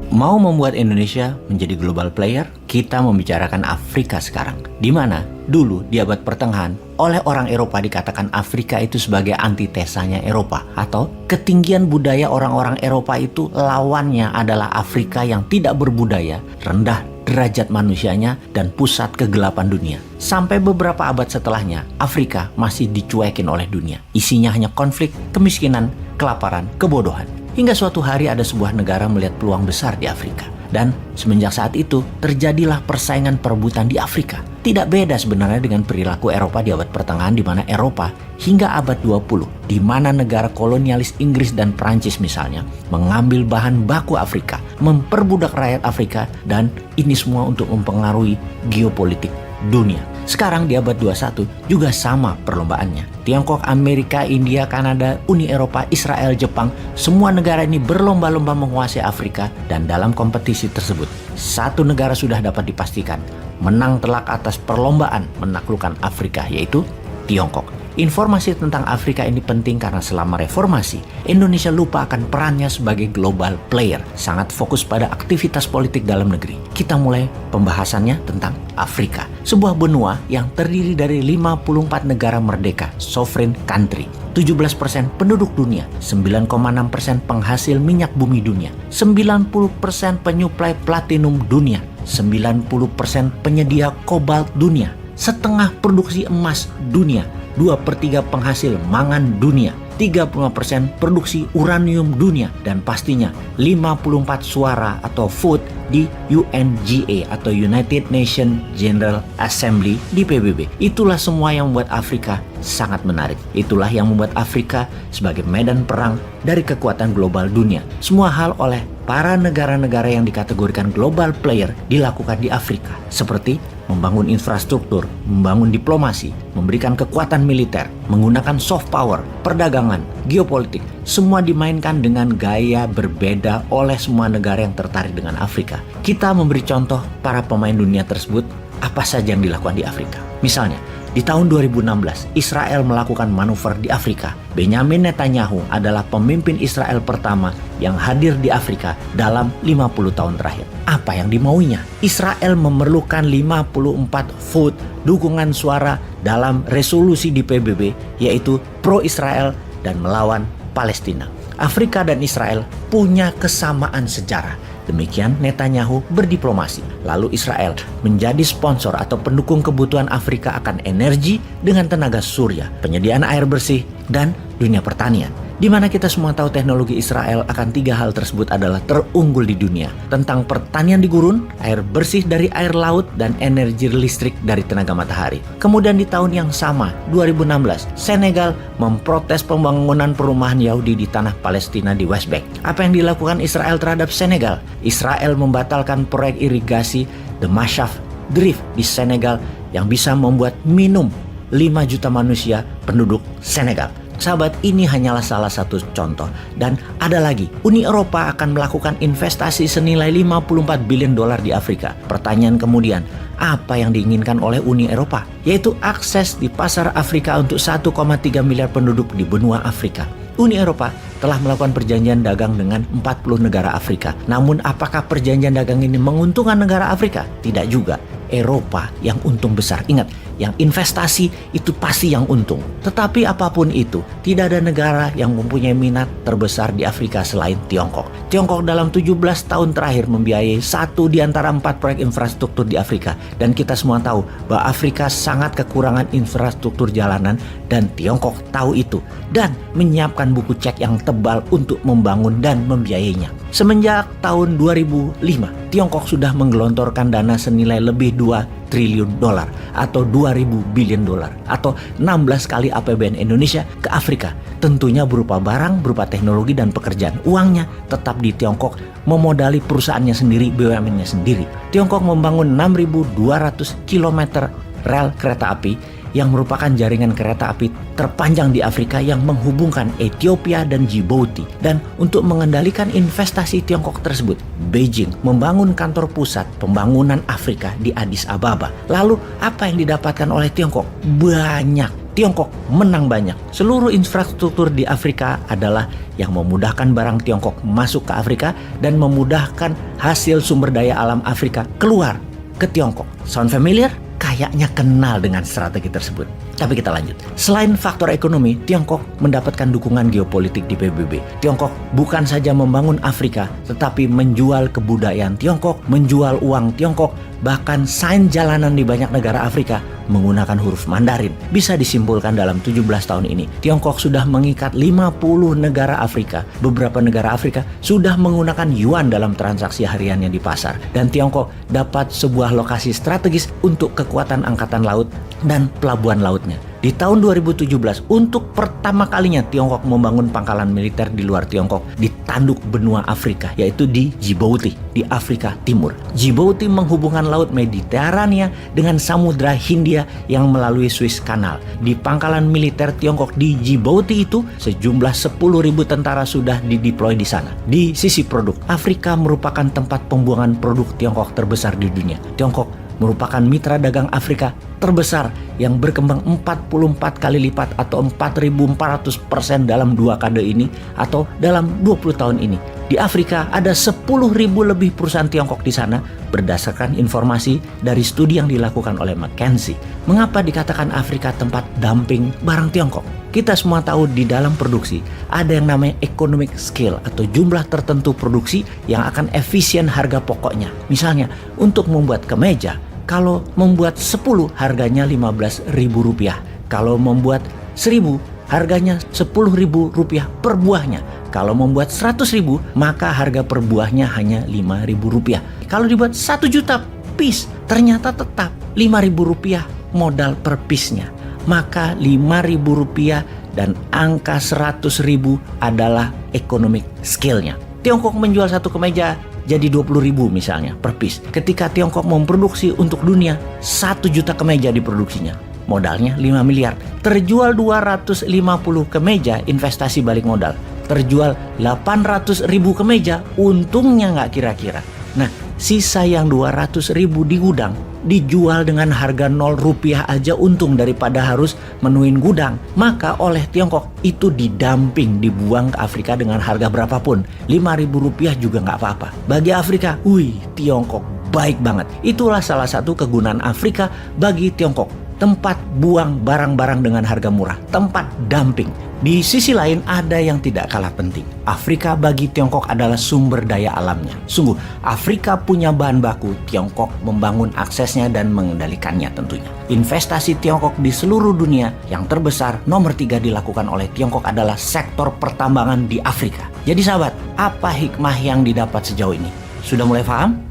Mau membuat Indonesia menjadi global player, kita membicarakan Afrika sekarang. Di mana dulu di abad pertengahan, oleh orang Eropa dikatakan Afrika itu sebagai antitesanya Eropa. Atau ketinggian budaya orang-orang Eropa itu lawannya adalah Afrika yang tidak berbudaya, rendah derajat manusianya, dan pusat kegelapan dunia. Sampai beberapa abad setelahnya, Afrika masih dicuekin oleh dunia. Isinya hanya konflik, kemiskinan, kelaparan, kebodohan. Hingga suatu hari ada sebuah negara melihat peluang besar di Afrika. Dan semenjak saat itu terjadilah persaingan perebutan di Afrika. Tidak beda sebenarnya dengan perilaku Eropa di abad pertengahan, di mana Eropa hingga abad 20, di mana negara kolonialis Inggris dan Prancis misalnya mengambil bahan baku Afrika, memperbudak rakyat Afrika, dan ini semua untuk mempengaruhi geopolitik dunia. Sekarang di abad 21 juga sama perlombaannya. Tiongkok, Amerika, India, Kanada, Uni Eropa, Israel, Jepang, semua negara ini berlomba-lomba menguasai Afrika, dan dalam kompetisi tersebut satu negara sudah dapat dipastikan menang telak atas perlombaan menaklukkan Afrika, yaitu Tiongkok. Informasi tentang Afrika ini penting karena selama reformasi, Indonesia lupa akan perannya sebagai global player, sangat fokus pada aktivitas politik dalam negeri. Kita mulai pembahasannya tentang Afrika, sebuah benua yang terdiri dari 54 negara merdeka, sovereign country, 17% penduduk dunia, 9,6% penghasil minyak bumi dunia, 90% penyuplai platinum dunia, 90% penyedia kobalt dunia, setengah produksi emas dunia, 2/3 penghasil mangan dunia, 35% produksi uranium dunia, dan pastinya 54 suara atau vote di UNGA atau United Nations General Assembly di PBB. Itulah semua yang membuat Afrika sangat menarik. Itulah yang membuat Afrika sebagai medan perang dari kekuatan global dunia. Semua hal oleh para negara-negara yang dikategorikan global player dilakukan di Afrika, seperti membangun infrastruktur, membangun diplomasi, memberikan kekuatan militer, menggunakan soft power, perdagangan, geopolitik. Semua dimainkan dengan gaya berbeda oleh semua negara yang tertarik dengan Afrika. Kita memberi contoh para pemain dunia tersebut, apa saja yang dilakukan di Afrika. Misalnya, di tahun 2016, Israel melakukan manuver di Afrika. Benjamin Netanyahu adalah pemimpin Israel pertama yang hadir di Afrika dalam 50 tahun terakhir. Apa yang dimauinya? Israel memerlukan 54 vote dukungan suara dalam resolusi di PBB, yaitu pro-Israel dan melawan Palestina. Afrika dan Israel punya kesamaan sejarah. Demikian Netanyahu berdiplomasi. Lalu Israel menjadi sponsor atau pendukung kebutuhan Afrika akan energi dengan tenaga surya, penyediaan air bersih, dan dunia pertanian. Di mana kita semua tahu teknologi Israel akan 3 hal tersebut adalah terunggul di dunia. Tentang pertanian di gurun, air bersih dari air laut, dan energi listrik dari tenaga matahari. Kemudian di tahun yang sama, 2016, Senegal memprotes pembangunan perumahan Yahudi di tanah Palestina di West Bank. Apa yang dilakukan Israel terhadap Senegal? Israel membatalkan proyek irigasi The Mashaf Drift di Senegal yang bisa membuat minum 5 juta manusia penduduk Senegal. Sahabat, ini hanyalah salah satu contoh. Dan ada lagi, Uni Eropa akan melakukan investasi senilai 54 billion dolar di Afrika. Pertanyaan kemudian, apa yang diinginkan oleh Uni Eropa? Yaitu akses di pasar Afrika untuk 1,3 miliar penduduk di benua Afrika. Uni Eropa telah melakukan perjanjian dagang dengan 40 negara Afrika. Namun apakah perjanjian dagang ini menguntungkan negara Afrika? Tidak juga. Eropa yang untung besar. Ingat, yang investasi itu pasti yang untung. Tetapi apapun itu, tidak ada negara yang mempunyai minat terbesar di Afrika selain Tiongkok. Tiongkok dalam 17 tahun terakhir membiayai 1 di antara 4 proyek infrastruktur di Afrika. Dan kita semua tahu bahwa Afrika sangat kekurangan infrastruktur jalanan, dan Tiongkok tahu itu dan menyiapkan buku cek yang tebal untuk membangun dan membiayainya. Semenjak tahun 2005, Tiongkok sudah menggelontorkan dana senilai lebih 2 triliun dolar atau 2.000 billion dolar atau 16 kali APBN Indonesia ke Afrika. Tentunya berupa barang, berupa teknologi dan pekerjaan. Uangnya tetap di Tiongkok, memodali perusahaannya sendiri, BUMN-nya sendiri. Tiongkok membangun 6.200 km rel kereta api yang merupakan jaringan kereta api terpanjang di Afrika yang menghubungkan Ethiopia dan Djibouti. Dan untuk mengendalikan investasi Tiongkok tersebut, Beijing membangun kantor pusat pembangunan Afrika di Addis Ababa. Lalu apa yang didapatkan oleh Tiongkok? Banyak. Tiongkok menang banyak. Seluruh infrastruktur di Afrika adalah yang memudahkan barang Tiongkok masuk ke Afrika dan memudahkan hasil sumber daya alam Afrika keluar ke Tiongkok. Sound familiar? Kayaknya kenal dengan strategi tersebut. Tapi kita lanjut. Selain faktor ekonomi, Tiongkok mendapatkan dukungan geopolitik di PBB. Tiongkok bukan saja membangun Afrika, tetapi menjual kebudayaan Tiongkok, menjual uang Tiongkok, bahkan sign jalanan di banyak negara Afrika menggunakan huruf Mandarin. Bisa disimpulkan dalam 17 tahun ini, Tiongkok sudah mengikat 50 negara Afrika. Beberapa negara Afrika sudah menggunakan yuan dalam transaksi hariannya di pasar. Dan Tiongkok dapat sebuah lokasi strategis untuk kekuatan angkatan laut dan pelabuhan lautnya. Di tahun 2017, untuk pertama kalinya Tiongkok membangun pangkalan militer di luar Tiongkok di tanduk benua Afrika, yaitu di Djibouti, di Afrika Timur. Djibouti menghubungkan laut Mediterania dengan Samudra Hindia yang melalui Suez Canal. Di pangkalan militer Tiongkok di Djibouti itu, sejumlah 10.000 tentara sudah dideploy di sana. Di sisi produk, Afrika merupakan tempat pembuangan produk Tiongkok terbesar di dunia. Tiongkok merupakan mitra dagang Afrika terbesar yang berkembang 44 kali lipat atau 4.400% dalam 2 dekade ini atau dalam 20 tahun ini. Di Afrika ada 10.000 lebih perusahaan Tiongkok di sana berdasarkan informasi dari studi yang dilakukan oleh McKinsey. Mengapa dikatakan Afrika tempat dumping barang Tiongkok? Kita semua tahu di dalam produksi ada yang namanya economic scale atau jumlah tertentu produksi yang akan efisien harga pokoknya. Misalnya untuk membuat kemeja, kalau membuat 10 harganya Rp15.000. Kalau membuat 1.000 harganya Rp10.000 per buahnya. Kalau membuat 100.000 maka harga per buahnya hanya Rp5.000. Kalau dibuat 1 juta piece ternyata tetap Rp5.000 modal per piece-nya. Maka Rp5.000 dan angka 100.000 adalah economic scale-nya. Tiongkok menjual satu kemeja jadi 20.000 misalnya per piece. Ketika Tiongkok memproduksi untuk dunia 1 juta kemeja diproduksinya, modalnya 5 miliar. Terjual 250 kemeja, investasi balik modal. Terjual 800.000 kemeja, untungnya nggak kira-kira. Nah, sisa yang 200.000 di gudang dijual dengan harga Rp0 aja untung daripada harus menuin gudang. Maka oleh Tiongkok itu didumping, dibuang ke Afrika dengan harga berapapun. Rp5.000 juga nggak apa-apa. Bagi Afrika, Tiongkok baik banget. Itulah salah satu kegunaan Afrika bagi Tiongkok. Tempat buang barang-barang dengan harga murah, tempat dumping. Di sisi lain ada yang tidak kalah penting. Afrika bagi Tiongkok adalah sumber daya alamnya. Sungguh, Afrika punya bahan baku, Tiongkok membangun aksesnya dan mengendalikannya tentunya. Investasi Tiongkok di seluruh dunia yang terbesar nomor 3 dilakukan oleh Tiongkok adalah sektor pertambangan di Afrika. Jadi sahabat, apa hikmah yang didapat sejauh ini? Sudah mulai paham?